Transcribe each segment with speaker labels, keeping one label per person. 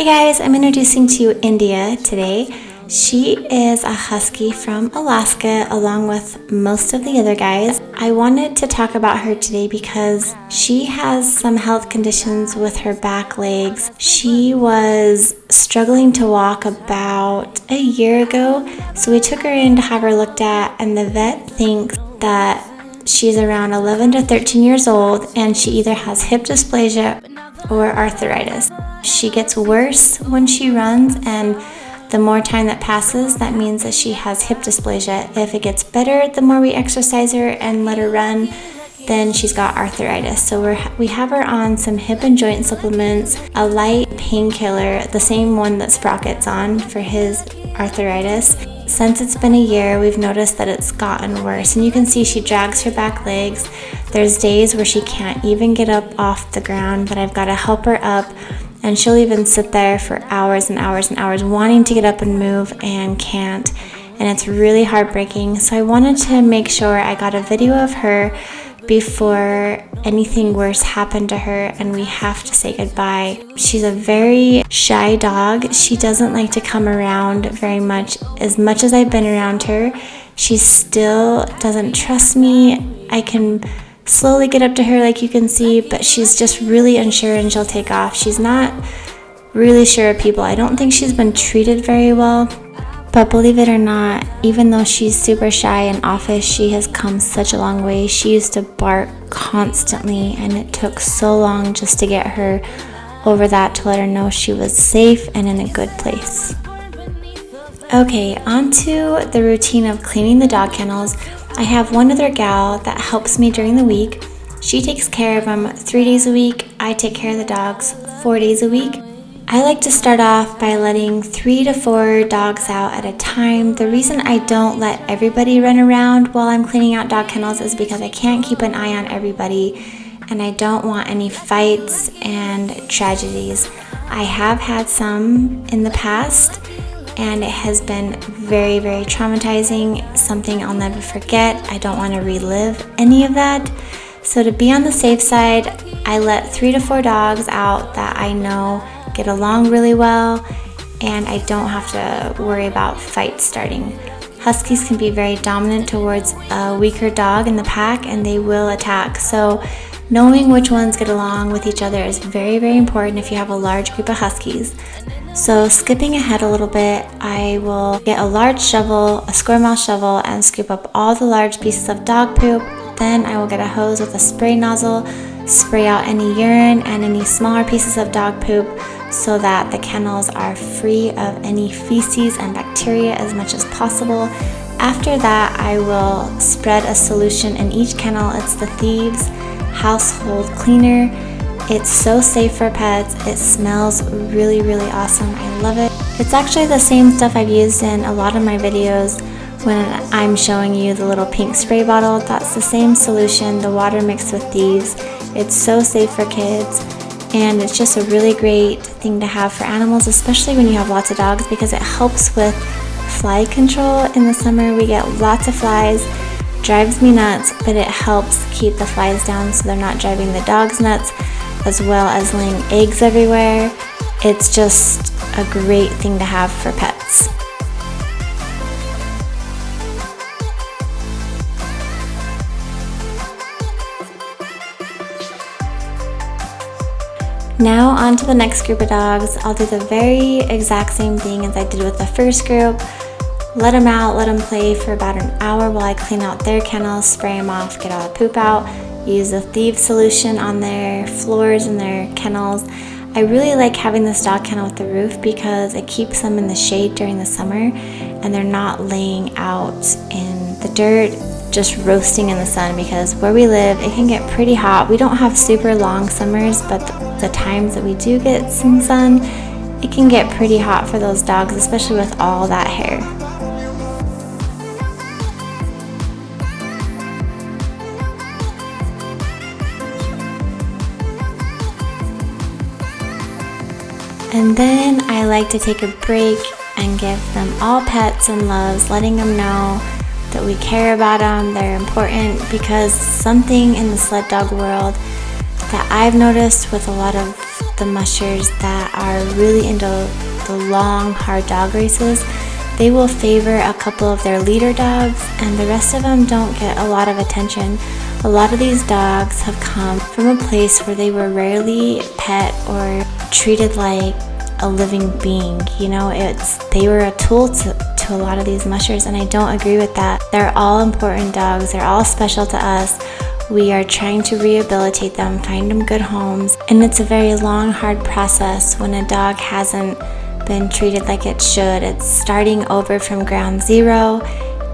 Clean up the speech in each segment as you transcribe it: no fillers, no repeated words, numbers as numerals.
Speaker 1: Hey guys, I'm introducing to you India today. She is a husky from Alaska along with most of the other guys. I wanted to talk about her today because she has some health conditions with her back legs. She was struggling to walk about a year ago, so we took her in to have her looked at, and the vet thinks that she's around 11 to 13 years old and she either has hip dysplasia or arthritis. She gets worse when she runs, and the more time that passes, that means that she has hip dysplasia. If it gets better, the more we exercise her and let her run, then she's got arthritis. So we have her on some hip and joint supplements, a light painkiller, the same one that Sprocket's on for his arthritis. Since it's been a year, we've noticed that it's gotten worse, and you can see she drags her back legs. There's days where she can't even get up off the ground, but I've got to help her up, and she'll even sit there for hours and hours and hours wanting to get up and move and can't, and it's really heartbreaking. So I wanted to make sure I got a video of her before anything worse happened to her and we have to say goodbye. She's a very shy dog. She doesn't like to come around very much. As much as I've been around her, she still doesn't trust me. I can slowly get up to her like you can see, but she's just really unsure and she'll take off. She's not really sure of people. I don't think she's been treated very well. But believe it or not, even though she's super shy and offish, she has come such a long way. She used to bark constantly, and it took so long just to get her over that, to let her know she was safe and in a good place. Okay, on to the routine of cleaning the dog kennels. I have one other gal that helps me during the week. She takes care of them 3 days a week. I take care of the dogs 4 days a week. I like to start off by letting 3 to 4 dogs out at a time. The reason I don't let everybody run around while I'm cleaning out dog kennels is because I can't keep an eye on everybody, and I don't want any fights and tragedies. I have had some in the past, and it has been very, very traumatizing, something I'll never forget. I don't want to relive any of that. So to be on the safe side, I let 3 to 4 dogs out that I know get along really well, and I don't have to worry about fights starting. Huskies can be very dominant towards a weaker dog in the pack, and they will attack. So knowing which ones get along with each other is very, very important if you have a large group of huskies. So skipping ahead a little bit, I will get a large shovel, a square mouth shovel, and scoop up all the large pieces of dog poop. Then I will get a hose with a spray nozzle, spray out any urine and any smaller pieces of dog poop so that the kennels are free of any feces and bacteria as much as possible. After that, I will spread a solution in each kennel. It's the Thieves Household Cleaner. It's so safe for pets. It smells really, really awesome. I love it. It's actually the same stuff I've used in a lot of my videos when I'm showing you the little pink spray bottle. That's the same solution, the water mixed with Thieves. It's so safe for kids, and it's just a really great thing to have for animals, especially when you have lots of dogs, because it helps with fly control. In the summer we get lots of flies. Drives me nuts, but it helps keep the flies down so they're not driving the dogs nuts, as well as laying eggs everywhere. It's just a great thing to have for pets. Now on to the next group of dogs. I'll do the very exact same thing as I did with the first group. Let them out, let them play for about an hour while I clean out their kennels, spray them off, get all the poop out, use a Thieves solution on their floors and their kennels. I really like having this dog kennel with the roof because it keeps them in the shade during the summer, and they're not laying out in the dirt just roasting in the sun, because where we live it can get pretty hot. We don't have super long summers, but the times that we do get some sun, it can get pretty hot for those dogs, especially with all that hair. And then I like to take a break and give them all pets and loves, letting them know that we care about them, they're important, because something in the sled dog world that I've noticed with a lot of the mushers that are really into the long, hard dog races, they will favor a couple of their leader dogs, and the rest of them don't get a lot of attention. A lot of these dogs have come from a place where they were rarely pet or treated like a living being. You know, they were a tool to a lot of these mushers, and I don't agree with that. They're all important dogs. They're all special to us. We are trying to rehabilitate them, find them good homes, and it's a very long, hard process when a dog hasn't been treated like it should. It's starting over from ground zero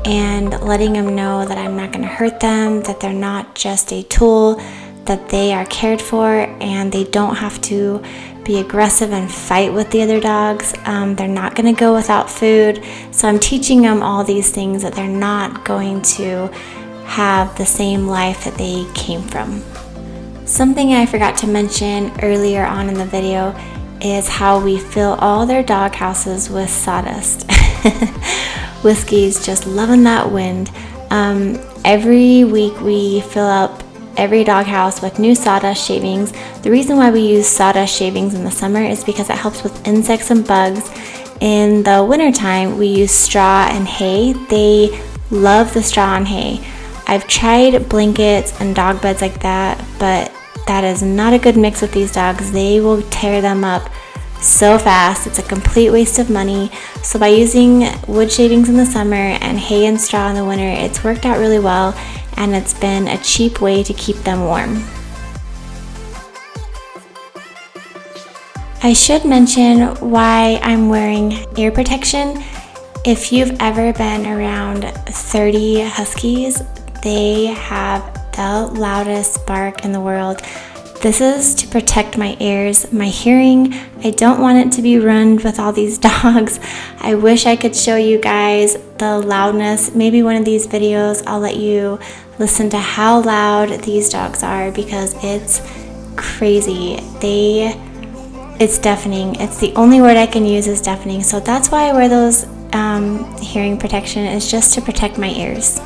Speaker 1: and letting them know that I'm not going to hurt them, that they're not just a tool, that they are cared for, and they don't have to be aggressive and fight with the other dogs. They're not going to go without food. So I'm teaching them all these things, that they're not going to have the same life that they came from. Something I forgot to mention earlier on in the video is how we fill all their dog houses with sawdust. Whiskey's just loving that wind. Every week we fill up every doghouse with new sawdust shavings. The reason why we use sawdust shavings in the summer is because it helps with insects and bugs. In the wintertime, we use straw and hay. They love the straw and hay. I've tried blankets and dog beds like that, but that is not a good mix with these dogs. They will tear them up so fast. It's a complete waste of money. So by using wood shavings in the summer and hay and straw in the winter, it's worked out really well, and it's been a cheap way to keep them warm. I should mention why I'm wearing ear protection. If you've ever been around 30 huskies, they have the loudest bark in the world. This is to protect my ears, my hearing. I don't want it to be ruined with all these dogs. I wish I could show you guys the loudness. Maybe one of these videos I'll let you listen to how loud these dogs are, because it's crazy. It's deafening. It's the only word I can use is deafening. So that's why I wear those hearing protection, is just to protect my ears.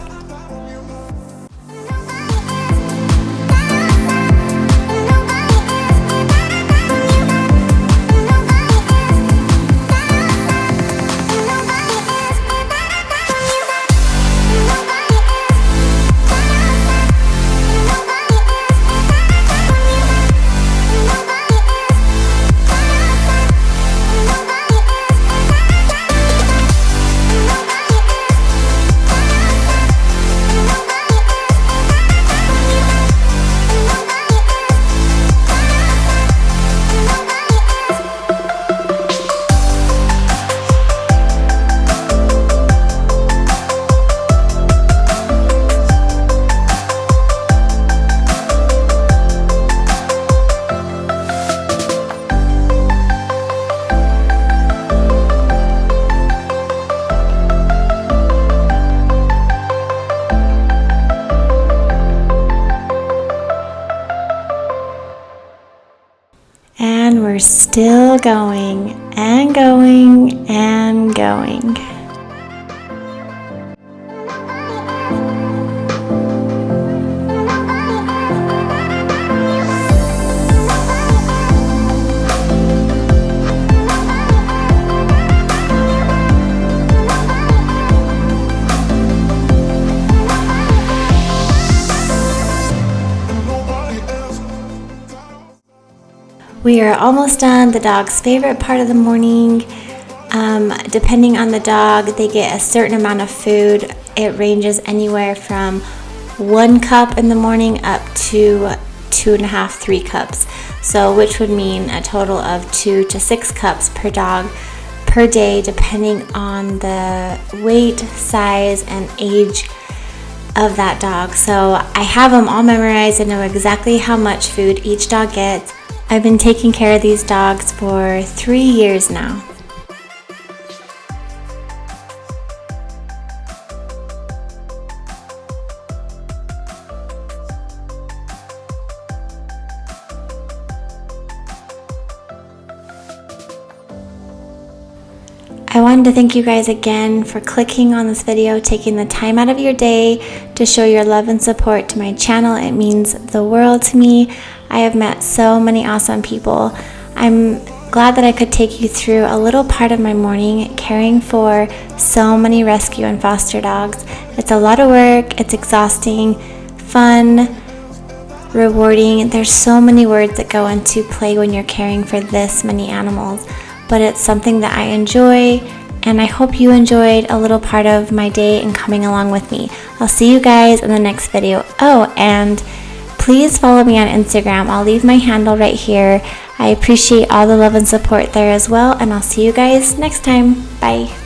Speaker 1: And we're still going and going and going. We are almost done. The dog's favorite part of the morning. Depending on the dog, they get a certain amount of food. It ranges anywhere from 1 cup in the morning up to 2.5, 3 cups. So which would mean a total of 2 to 6 cups per dog per day, depending on the weight, size, and age of that dog. So I have them all memorized and know exactly how much food each dog gets. I've been taking care of these dogs for 3 years now. I wanted to thank you guys again for clicking on this video, taking the time out of your day to show your love and support to my channel. It means the world to me. I have met so many awesome people. I'm glad that I could take you through a little part of my morning caring for so many rescue and foster dogs. It's a lot of work, it's exhausting, fun, rewarding. There's so many words that go into play when you're caring for this many animals, but it's something that I enjoy, and I hope you enjoyed a little part of my day and coming along with me. I'll see you guys in the next video. Oh, and please follow me on Instagram. I'll leave my handle right here. I appreciate all the love and support there as well, and I'll see you guys next time. Bye.